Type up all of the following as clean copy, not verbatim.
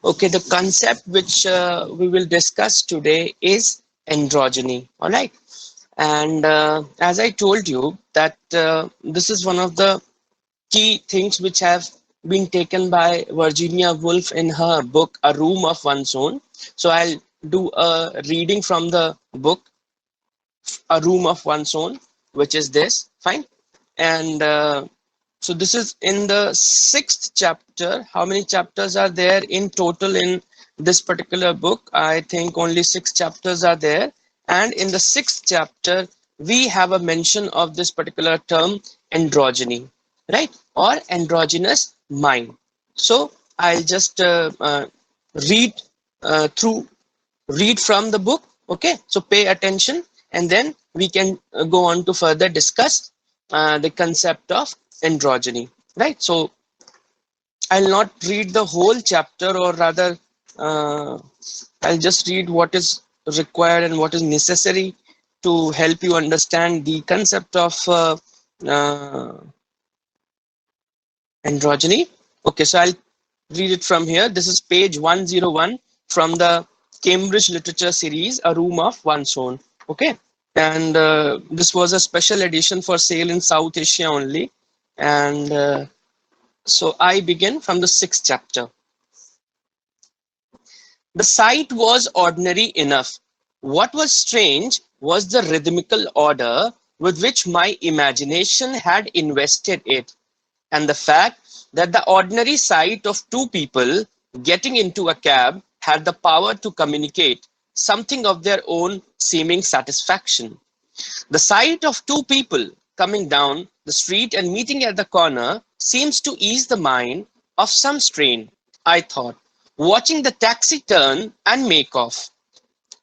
Okay, the concept which we will discuss today is androgyny. All right. And as I told you that this is one of the key things which have been taken by Virginia Woolf in her book A Room of One's Own. So I'll do a reading from the book A Room of One's Own, which is this. Fine. And so this is in the sixth chapter. How many chapters are there in total in this particular book? I think only six chapters are there. And in the sixth chapter, we have a mention of this particular term androgyny, right? Or androgynous mind. So I'll just read through read from the book. Okay, so pay attention, and then we can go on to further discuss the concept of androgyny, right? So I'll not read the whole chapter, or rather uh, I'll just read what is required and what is necessary to help you understand the concept of uh, androgyny. Okay, so I'll read it from here. This is page 101 from the Cambridge Literature Series, A Room of One's Own. Okay, and this was a special edition for sale in South Asia only. And so I begin from the sixth chapter. The sight was ordinary enough. What was strange was the rhythmical order with which my imagination had invested it, and the fact that the ordinary sight of two people getting into a cab had the power to communicate something of their own seeming satisfaction. The sight of two people coming down the street and meeting at the corner seems to ease the mind of some strain, I thought, watching the taxi turn and make off.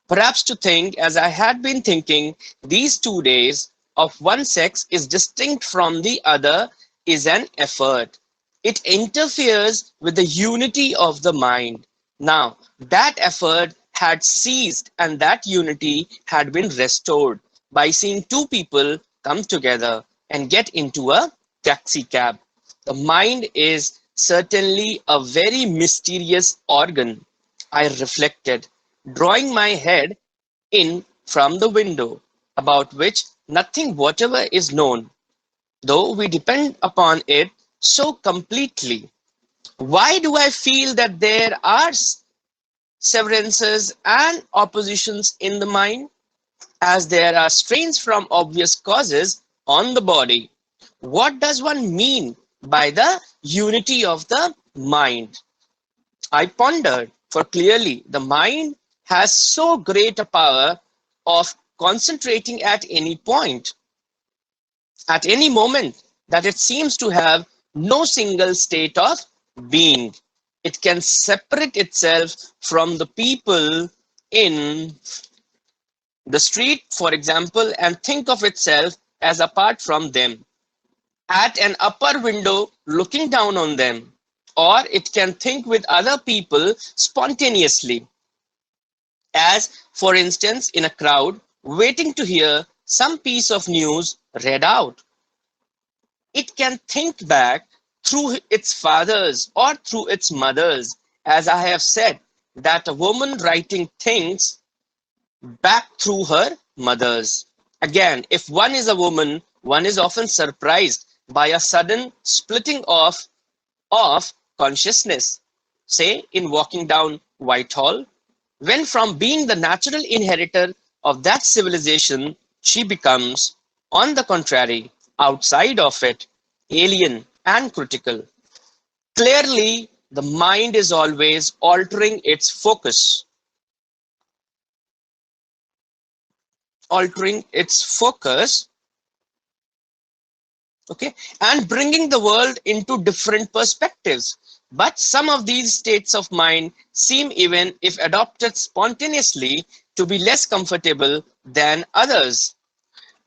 Perhaps to think, as I had been thinking, these 2 days of one sex is distinct from the other is an effort. It interferes with the unity of the mind. Now, that effort had ceased and that unity had been restored by seeing two people come together and get into a taxi cab. The mind is certainly a very mysterious organ, I reflected, drawing my head in from the window, about which nothing whatever is known, though we depend upon it so completely. Why do I feel that there are severances and oppositions in the mind, as there are strains from obvious causes on the body? What does one mean by the unity of the mind? I pondered, for clearly the mind has so great a power of concentrating at any point, at any moment, that it seems to have no single state of being. It can separate itself from the people in the street, for example, and think of itself as apart from them, at an upper window looking down on them, or it can think with other people spontaneously, as, for instance, in a crowd waiting to hear some piece of news read out. It can think back through its fathers or through its mothers, as I have said, that a woman writing thinks back through her mothers. Again, if one is a woman, one is often surprised by a sudden splitting off of consciousness, say in walking down Whitehall, when from being the natural inheritor of that civilization, she becomes, on the contrary, outside of it, alien and critical. Clearly, the mind is always altering its focus, okay, and bringing the world into different perspectives. But some of these states of mind seem, even if adopted spontaneously, to be less comfortable than others.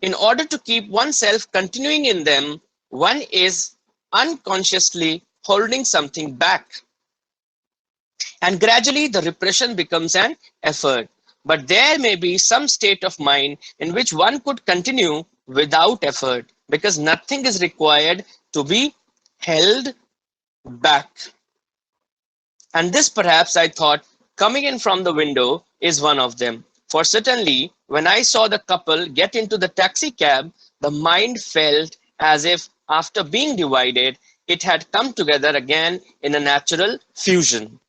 In order to keep oneself continuing in them, one is unconsciously holding something back. And gradually the repression becomes an effort. But there may be some state of mind in which one could continue without effort, because nothing is required to be held back. And this perhaps I thought coming in from the window is one of them. For certainly, when I saw the couple get into the taxi cab, the mind felt as if after being divided, it had come together again in a natural fusion.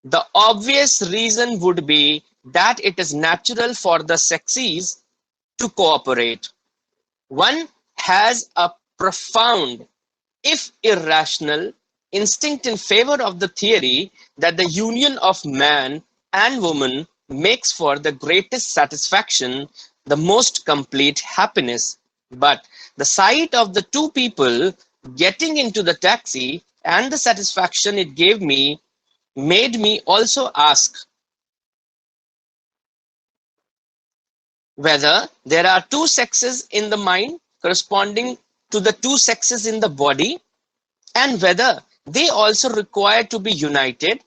The obvious reason would be that it is natural for the sexes to cooperate. One has a profound, if irrational, instinct in favor of the theory that the union of man and woman makes for the greatest satisfaction, the most complete happiness. But the sight of the two people getting into the taxi and the satisfaction it gave me made me also ask whether there are two sexes in the mind corresponding to the two sexes in the body, and whether they also require to be united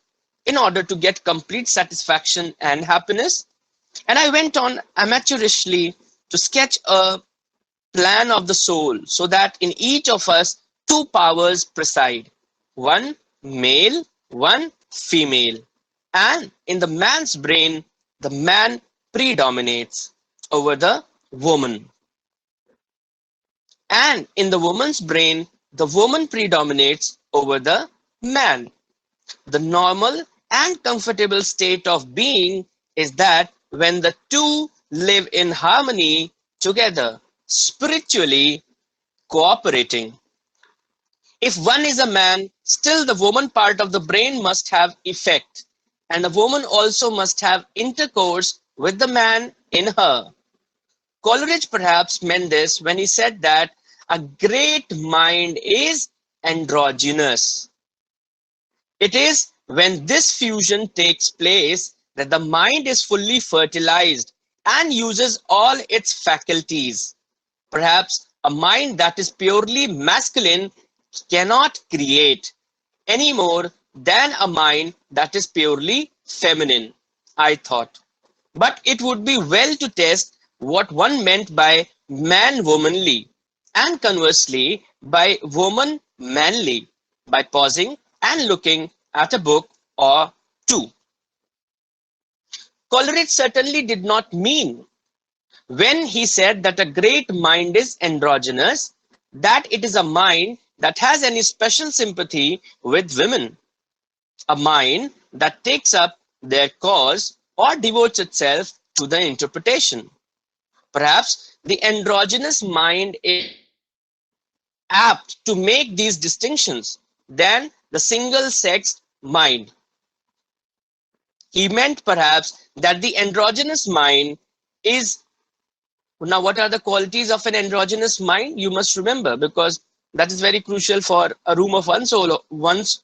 in order to get complete satisfaction and happiness. And I went on amateurishly to sketch a plan of the soul so that in each of us two powers preside, one male, one female. And in the man's brain, the man predominates over the woman. And in the woman's brain, the woman predominates over the man. The normal and comfortable state of being is that when the two live in harmony together, spiritually cooperating. If one is a man, still the woman part of the brain must have effect, and the woman also must have intercourse with the man in her. Coleridge perhaps meant this when he said that a great mind is androgynous. It is when this fusion takes place that the mind is fully fertilized and uses all its faculties. Perhaps a mind that is purely masculine cannot create any more than a mind that is purely feminine, I thought. But it would be well to test what one meant by man womanly and conversely by woman manly by pausing and looking at a book or two. Coleridge certainly did not mean when he said that a great mind is androgynous, that it is a mind that has any special sympathy with women, a mind that takes up their cause or devotes itself to the interpretation. Perhaps the androgynous mind is apt to make these distinctions than the single-sexed mind. He meant perhaps that the androgynous mind is. Now, what are the qualities of an androgynous mind? You must remember, because that is very crucial for a room of one's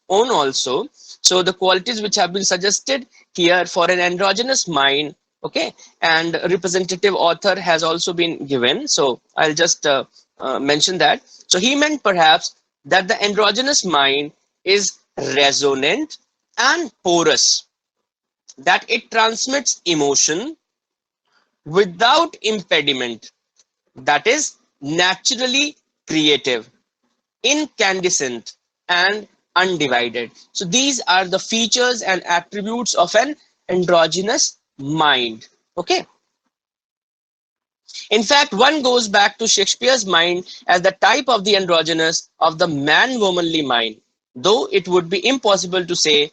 own also. So the qualities which have been suggested here for an androgynous mind, okay, and representative author has also been given. So I'll just mention that. So he meant perhaps that the androgynous mind is resonant and porous, that it transmits emotion without impediment, that is naturally creative, incandescent, and undivided. So these are the features and attributes of an androgynous mind. Okay. In fact, one goes back to Shakespeare's mind as the type of the androgynous of the man-womanly mind, though it would be impossible to say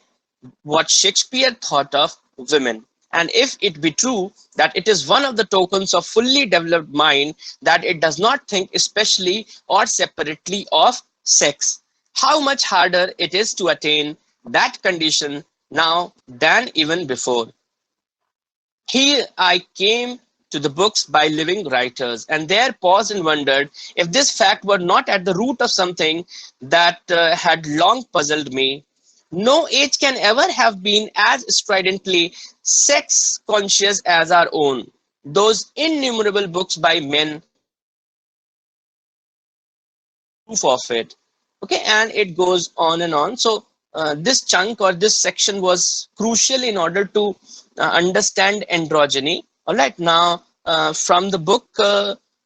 what Shakespeare thought of women. And if it be true that it is one of the tokens of fully developed mind that it does not think especially or separately of sex, how much harder it is to attain that condition now than even before. Here I came to the books by living writers, and there paused and wondered if this fact were not at the root of something that had long puzzled me. No age can ever have been as stridently sex conscious as our own. Those innumerable books by men proof of it. Okay, and it goes on and on. So this chunk or this section was crucial in order to understand androgyny. All right, now from the book,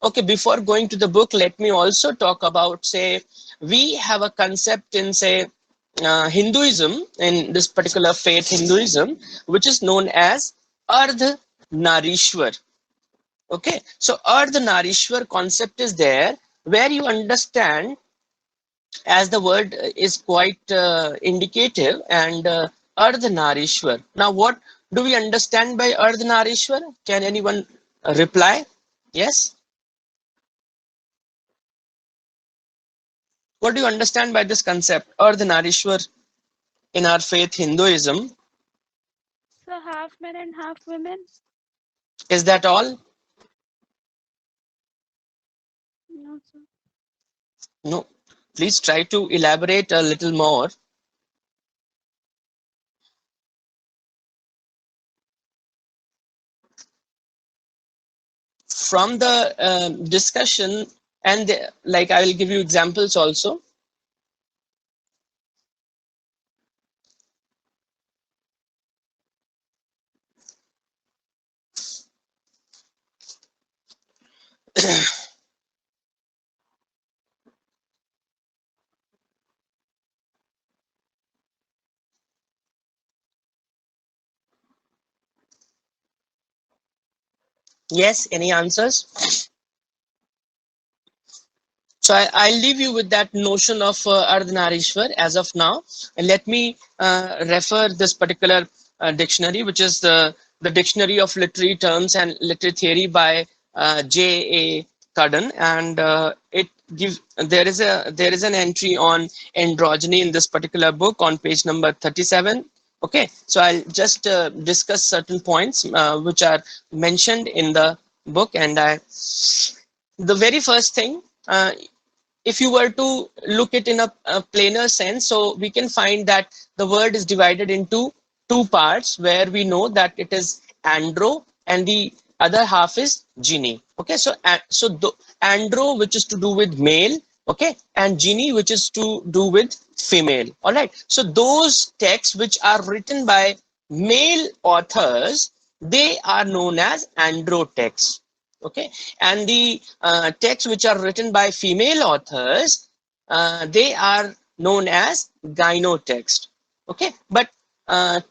okay, before going to the book, let me also talk about, say, we have a concept in, say, Hinduism, in this particular faith Hinduism, which is known as Ardh Narishwar. Okay, so Ardh Narishwar concept is there, where you understand, as the word is quite indicative, and Ardhanarishwar. Now, what do we understand by Ardhanarishwar? Can anyone reply? Yes. What do you understand by this concept, Ardhanarishwar, in our faith Hinduism? So half men and half women? Is that all? No, sir. No. Please try to elaborate a little more. From the discussion, and like I will give you examples also. Yes, any answers? So I'll leave you with that notion of Ardhanarishwar as of now. And let me refer this particular dictionary, which is the Dictionary of Literary Terms and Literary Theory by J.A. Cudden. And it gives, there is an entry on androgyny in this particular book on page number 37. Okay, so I'll just discuss certain points which are mentioned in the book. And the very first thing, if you were to look it in a plainer sense, so we can find that the word is divided into two parts, where we know that it is andro and the other half is genie. Okay, so andro, which is to do with male, okay, and genie, which is to do with female. All right, so those texts which are written by male authors, they are known as andro texts. Okay, and the texts which are written by female authors, they are known as gynotext. Okay, but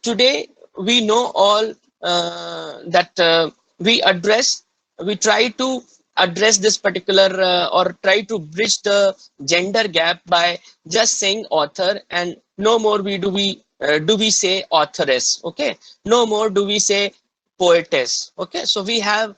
today we know all that we try to address this particular or try to bridge the gender gap by just saying author, and no more do we say authoress. Okay, no more do we say poetess. Okay, so we have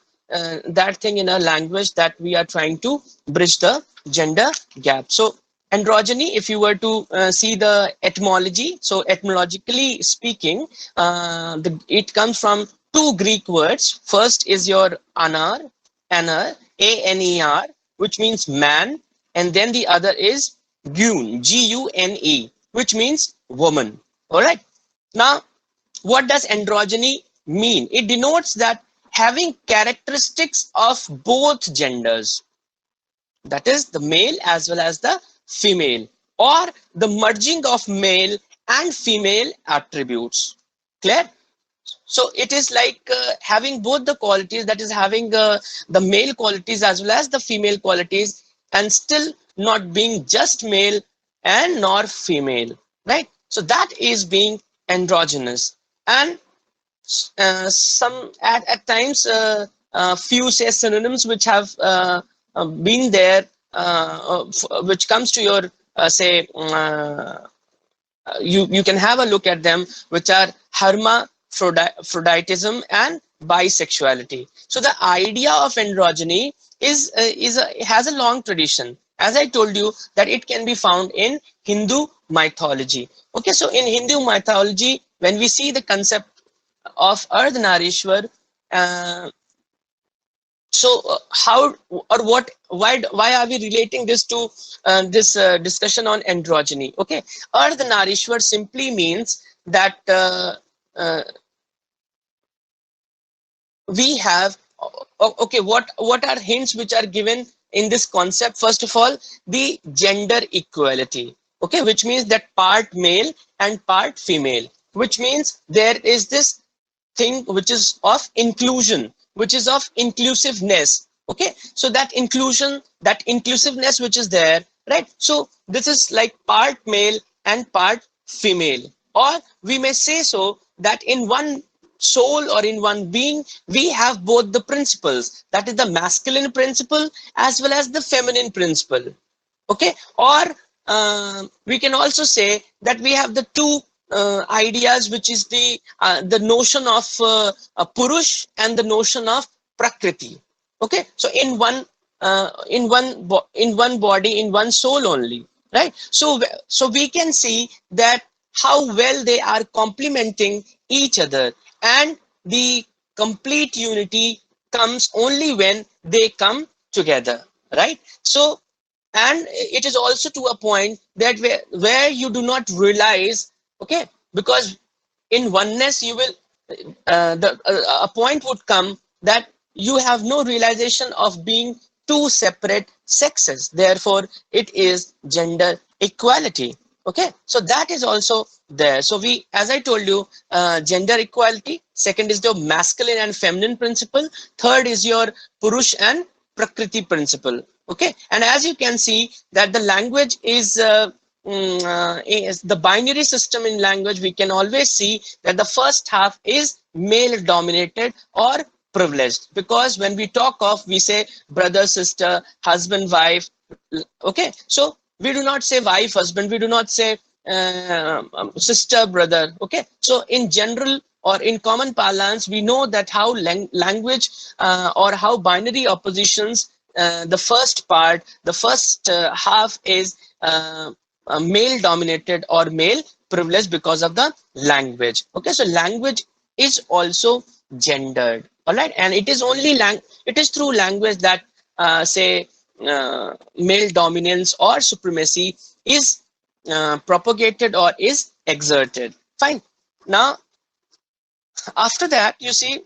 that thing in our language, that we are trying to bridge the gender gap. So androgyny, if you were to see the etymology, so etymologically speaking, it comes from two Greek words. First is your aner, A-N-E-R, which means man, and then the other is gune, G-U-N-E, which means woman. All right. Now, what does androgyny mean? It denotes that having characteristics of both genders, that is the male as well as the female, or the merging of male and female attributes. Clear? So it is like having both the qualities, that is having the male qualities as well as the female qualities, and still not being just male and nor female, right? So that is being androgynous. And some at times few say synonyms which have been there, which comes to your say you can have a look at them, which are hermaphroditism and bisexuality. So the idea of androgyny has a long tradition. As I told you, that it can be found in Hindu mythology. Okay, so in Hindu mythology, when we see the concept of Ardhanarishwar, uh, so how or what why are we relating this to this discussion on androgyny? Okay, Ardhanarishwar simply means that uh, we have okay, what are hints which are given in this concept? First of all, the gender equality. Okay, which means that part male and part female, which means there is this thing which is of inclusion, which is of inclusiveness. Okay, so that inclusion, that inclusiveness which is there, right? So this is like part male and part female, or we may say so that in one soul or in one being we have both the principles, that is the masculine principle as well as the feminine principle. Okay, or we can also say that we have the two ideas, which is the notion of purush and the notion of prakriti. Okay, so in one body, in one soul only, right? So we can see that how well they are complementing each other, and the complete unity comes only when they come together, right? So, and it is also to a point that where you do not realize, okay, because in oneness you will a point would come that you have no realization of being two separate sexes, therefore it is gender equality. Okay, so that is also there. So we, as I told you, gender equality, second is the masculine and feminine principle, third is your purush and prakriti principle. Okay, and as you can see that the language is the binary system. In language we can always see that the first half is male dominated or privileged, because when we talk of, we say brother sister, husband wife. Okay, so we do not say wife husband, we do not say sister brother. Okay, so in general or in common parlance we know that how language or how binary oppositions, the first part, the first half is male dominated or male privileged because of the language. Okay, so language is also gendered, all right, and it is only it is through language that say male dominance or supremacy is propagated or is exerted. Fine. Now after that, you see,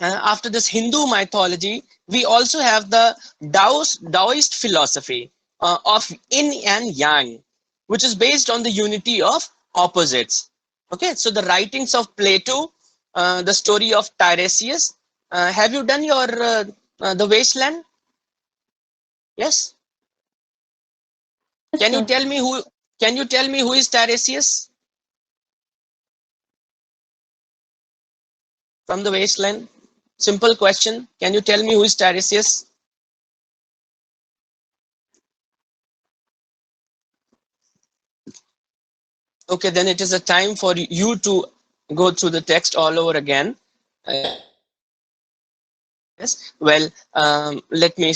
after this Hindu mythology, we also have the Taoist philosophy of yin and yang, which is based on the unity of opposites. Okay, so the writings of Plato, the story of Tiresias. Have you done your the Wasteland? Yes. Yes, Can you sir. tell me who? Can you tell me who is Tiresias from the Wasteland? Simple question. Can you tell me who is Tiresias? Okay, then it is a time for you to go through the text all over again. Yes. Well, let me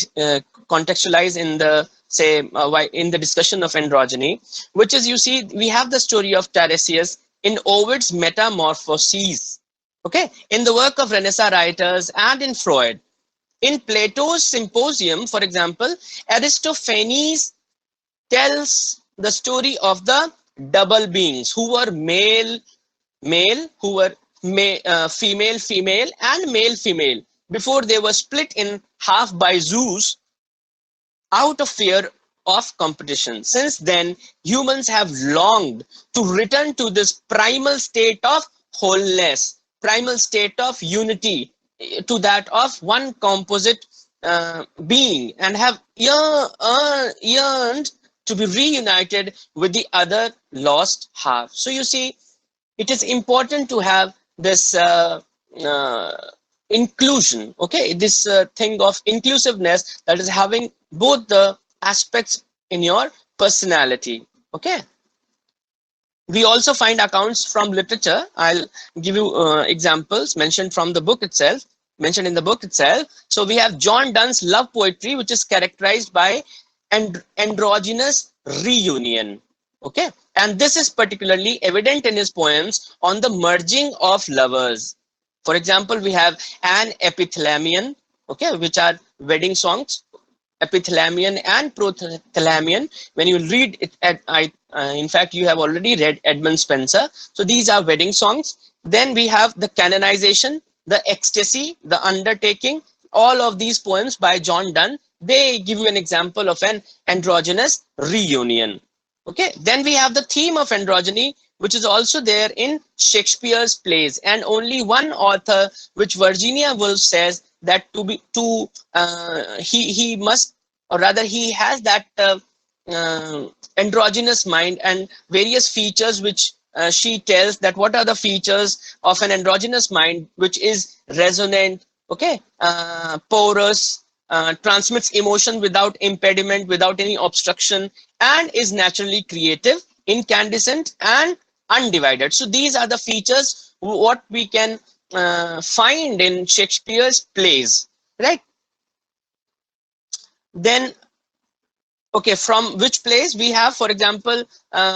contextualize in the say why in the discussion of androgyny, which is, you see, we have the story of Tiresias in Ovid's Metamorphoses. Okay, in the work of Renaissance writers and in Freud. In Plato's Symposium, for example, Aristophanes tells the story of the double beings who were male, who were female, female, and male, female, before they were split in half by Zeus out of fear of competition. Since then, humans have longed to return to this primal state of wholeness, primal state of unity, to that of one composite being, and have yearned to be reunited with the other lost half. So you see, it is important to have this uh, inclusion, okay, this thing of inclusiveness, that is having both the aspects in your personality. Okay, we also find accounts from literature. I'll give you examples mentioned from the book itself, mentioned in the book itself. So we have John Donne's love poetry, which is characterized by androgynous reunion. Okay, and this is particularly evident in his poems on the merging of lovers. For example, we have an epithalamion, okay, which are wedding songs, epithalamion and prothalamion. When you read it, in fact, you have already read Edmund Spenser. So these are wedding songs. Then we have the canonization, the ecstasy, the undertaking. All of these poems by John Donne, they give you an example of an androgynous reunion. Okay, then we have the theme of androgyny, which is also there in Shakespeare's plays, and only one author, which Virginia Woolf says that he must, or rather he has that androgynous mind and various features which she tells that what are the features of an androgynous mind, which is resonant, okay, porous, transmits emotion without impediment, without any obstruction, and is naturally creative, incandescent, and undivided. So these are the features what we can find in Shakespeare's plays, right? Then, okay, from which plays we have, for example,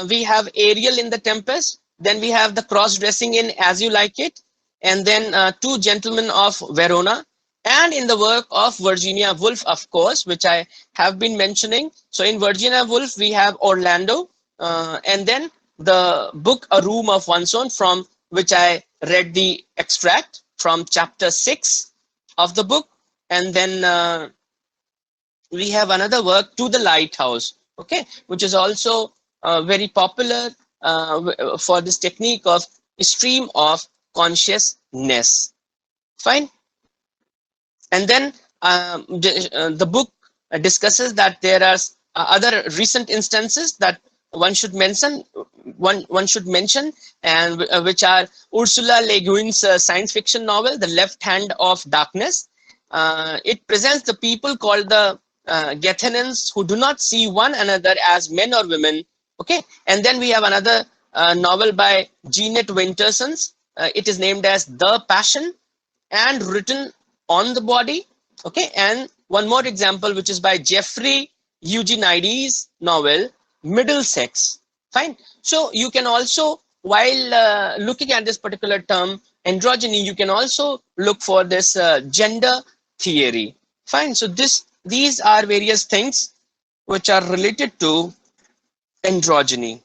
we have Ariel in the Tempest, then we have the cross-dressing in As You Like It, and then Two Gentlemen of Verona, and in the work of Virginia Woolf, of course, which I have been mentioning. So in Virginia Woolf, we have Orlando, and then the book A Room of One's Own, from which I read the extract from chapter 6 of the book, and then we have another work, To the Lighthouse, okay, which is also very popular for this technique of stream of consciousness. Fine. And then the book discusses that there are other recent instances that one should mention, one should mention, and which are Ursula Le Guin's science fiction novel, The Left Hand of Darkness. It presents the people called the Gethenans, who do not see one another as men or women. Okay, and then we have another novel by Jeanette Winterson. It is named as The Passion and written on the body. Okay, and one more example, which is by Jeffrey Eugenides novel Middlesex. Fine. So you can also, while looking at this particular term androgyny, you can also look for this gender theory. Fine. So these are various things which are related to androgyny.